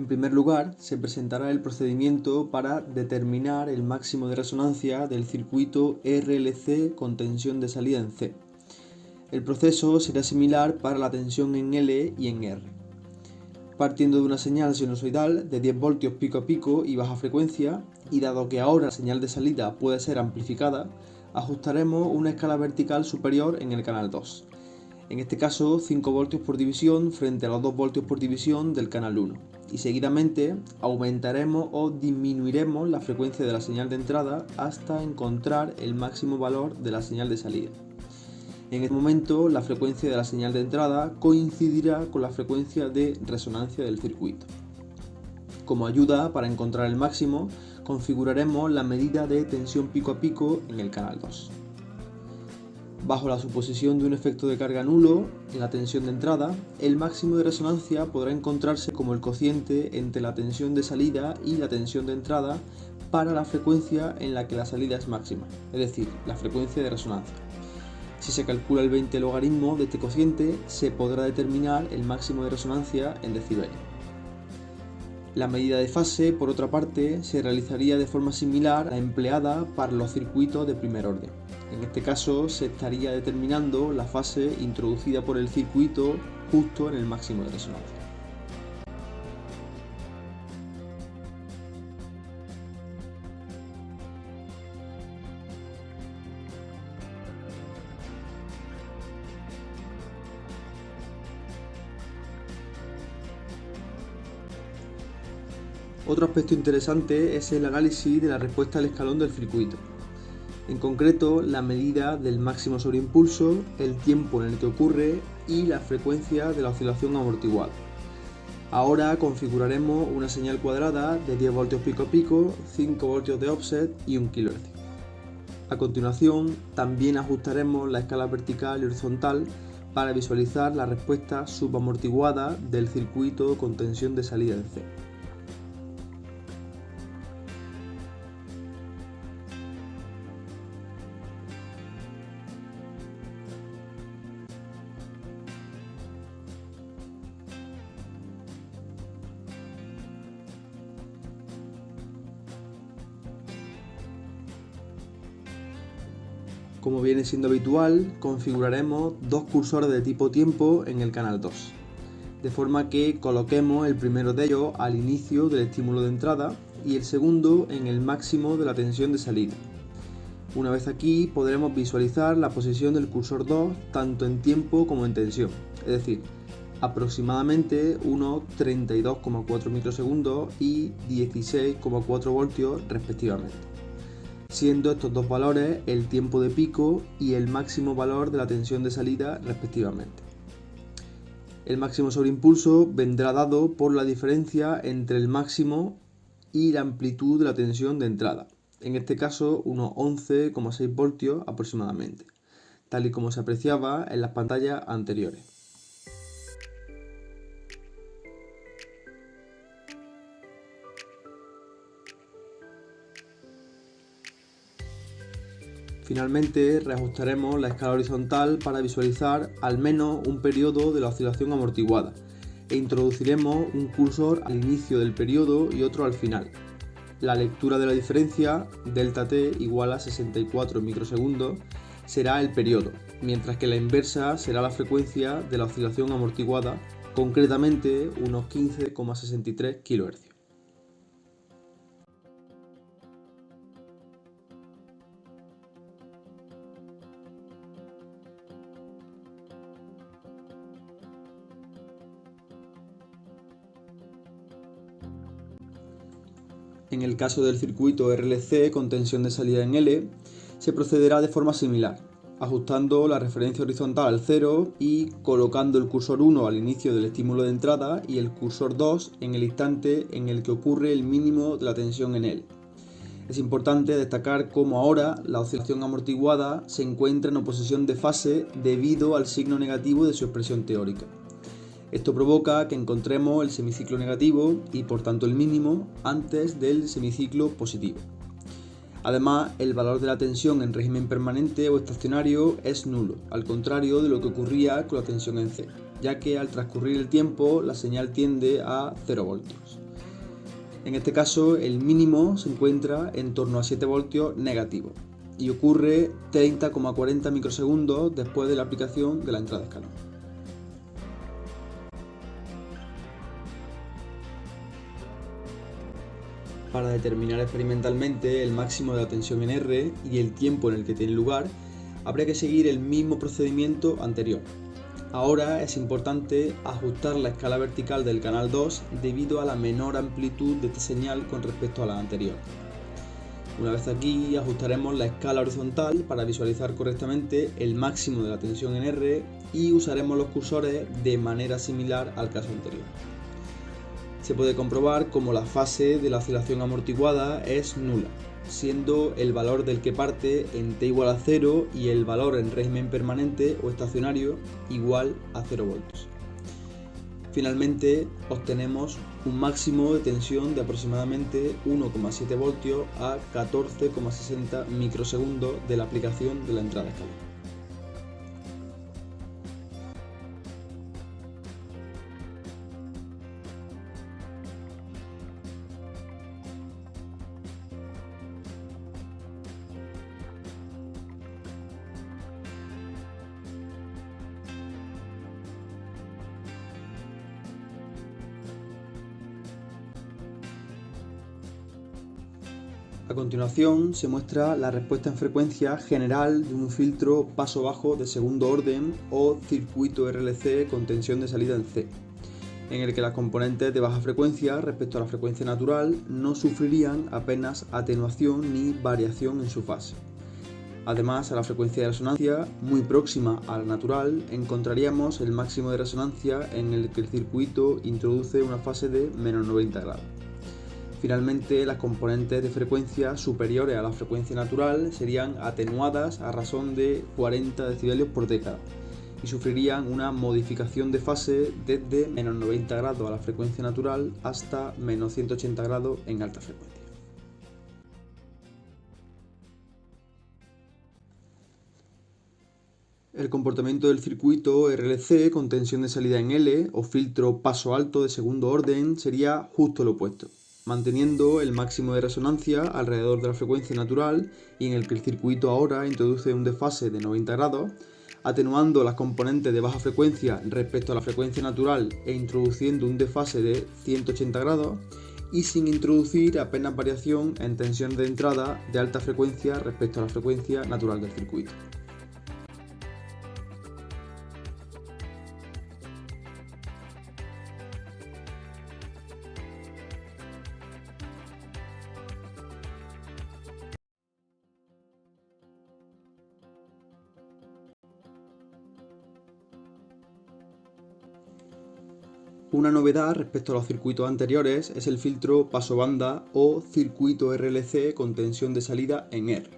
En primer lugar, se presentará el procedimiento para determinar el máximo de resonancia del circuito RLC con tensión de salida en C. El proceso será similar para la tensión en L y en R. Partiendo de una señal sinusoidal de 10 voltios pico a pico y baja frecuencia, y dado que ahora la señal de salida puede ser amplificada, ajustaremos una escala vertical superior en el canal 2. En este caso 5 voltios por división frente a los 2 voltios por división del canal 1. Y seguidamente aumentaremos o disminuiremos la frecuencia de la señal de entrada hasta encontrar el máximo valor de la señal de salida. En este momento la frecuencia de la señal de entrada coincidirá con la frecuencia de resonancia del circuito. Como ayuda para encontrar el máximo, configuraremos la medida de tensión pico a pico en el canal 2. Bajo la suposición de un efecto de carga nulo en la tensión de entrada, el máximo de resonancia podrá encontrarse como el cociente entre la tensión de salida y la tensión de entrada para la frecuencia en la que la salida es máxima, es decir, la frecuencia de resonancia. Si se calcula el 20 logaritmo de este cociente, se podrá determinar el máximo de resonancia en decibeles. La medida de fase, por otra parte, se realizaría de forma similar a la empleada para los circuitos de primer orden. En este caso, se estaría determinando la fase introducida por el circuito justo en el máximo de resonancia. Otro aspecto interesante es el análisis de la respuesta al escalón del circuito. En concreto, la medida del máximo sobreimpulso, el tiempo en el que ocurre y la frecuencia de la oscilación amortiguada. Ahora configuraremos una señal cuadrada de 10 voltios pico a pico, 5 voltios de offset y 1 kHz. A continuación, también ajustaremos la escala vertical y horizontal para visualizar la respuesta subamortiguada del circuito con tensión de salida en C. Como viene siendo habitual, configuraremos dos cursores de tipo tiempo en el canal 2, de forma que coloquemos el primero de ellos al inicio del estímulo de entrada y el segundo en el máximo de la tensión de salida. Una vez aquí podremos visualizar la posición del cursor 2 tanto en tiempo como en tensión, es decir, aproximadamente unos 32,4 microsegundos y 16,4 voltios respectivamente, siendo estos dos valores el tiempo de pico y el máximo valor de la tensión de salida respectivamente. El máximo sobreimpulso vendrá dado por la diferencia entre el máximo y la amplitud de la tensión de entrada, en este caso unos 11,6 voltios aproximadamente, tal y como se apreciaba en las pantallas anteriores. Finalmente, reajustaremos la escala horizontal para visualizar al menos un periodo de la oscilación amortiguada e introduciremos un cursor al inicio del periodo y otro al final. La lectura de la diferencia, ΔT igual a 64 microsegundos, será el periodo, mientras que la inversa será la frecuencia de la oscilación amortiguada, concretamente unos 15,63 kHz. En el caso del circuito RLC con tensión de salida en L, se procederá de forma similar, ajustando la referencia horizontal al 0 y colocando el cursor 1 al inicio del estímulo de entrada y el cursor 2 en el instante en el que ocurre el mínimo de la tensión en L. Es importante destacar cómo ahora la oscilación amortiguada se encuentra en oposición de fase debido al signo negativo de su expresión teórica. Esto provoca que encontremos el semiciclo negativo y por tanto el mínimo antes del semiciclo positivo. Además, el valor de la tensión en régimen permanente o estacionario es nulo, al contrario de lo que ocurría con la tensión en C, ya que al transcurrir el tiempo la señal tiende a 0 voltios. En este caso, el mínimo se encuentra en torno a 7 voltios negativo y ocurre 30,40 microsegundos después de la aplicación de la entrada de escalón. Para determinar experimentalmente el máximo de la tensión en R y el tiempo en el que tiene lugar, habría que seguir el mismo procedimiento anterior. Ahora es importante ajustar la escala vertical del canal 2 debido a la menor amplitud de esta señal con respecto a la anterior. Una vez aquí, ajustaremos la escala horizontal para visualizar correctamente el máximo de la tensión en R y usaremos los cursores de manera similar al caso anterior. Se puede comprobar cómo la fase de la oscilación amortiguada es nula, siendo el valor del que parte en t igual a 0 y el valor en régimen permanente o estacionario igual a 0 voltios. Finalmente, obtenemos un máximo de tensión de aproximadamente 1,7 voltios a 14,60 microsegundos de la aplicación de la entrada de escalón. A continuación se muestra la respuesta en frecuencia general de un filtro paso bajo de segundo orden o circuito RLC con tensión de salida en C, en el que las componentes de baja frecuencia respecto a la frecuencia natural no sufrirían apenas atenuación ni variación en su fase. Además, a la frecuencia de resonancia, muy próxima a la natural, encontraríamos el máximo de resonancia en el que el circuito introduce una fase de menos 90 grados. Finalmente, las componentes de frecuencia superiores a la frecuencia natural serían atenuadas a razón de 40 decibelios por década y sufrirían una modificación de fase desde menos 90 grados a la frecuencia natural hasta menos 180 grados en alta frecuencia. El comportamiento del circuito RLC con tensión de salida en L o filtro paso alto de segundo orden sería justo lo opuesto, manteniendo el máximo de resonancia alrededor de la frecuencia natural y en el que el circuito ahora introduce un desfase de 90 grados, atenuando las componentes de baja frecuencia respecto a la frecuencia natural e introduciendo un desfase de 180 grados y sin introducir apenas variación en tensión de entrada de alta frecuencia respecto a la frecuencia natural del circuito. Una novedad respecto a los circuitos anteriores es el filtro paso banda o circuito RLC con tensión de salida en R.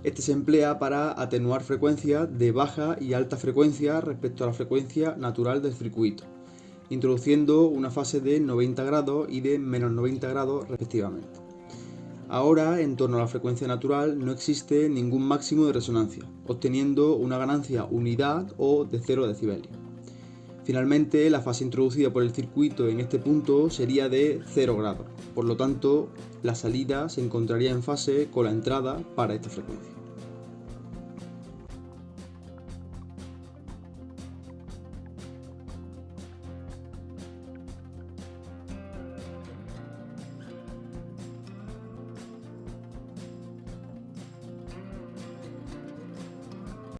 Este se emplea para atenuar frecuencias de baja y alta frecuencia respecto a la frecuencia natural del circuito, introduciendo una fase de 90 grados y de menos 90 grados respectivamente. Ahora, en torno a la frecuencia natural no existe ningún máximo de resonancia, obteniendo una ganancia unidad o de 0 decibelios. Finalmente, la fase introducida por el circuito en este punto sería de 0 grados, por lo tanto, la salida se encontraría en fase con la entrada para esta frecuencia.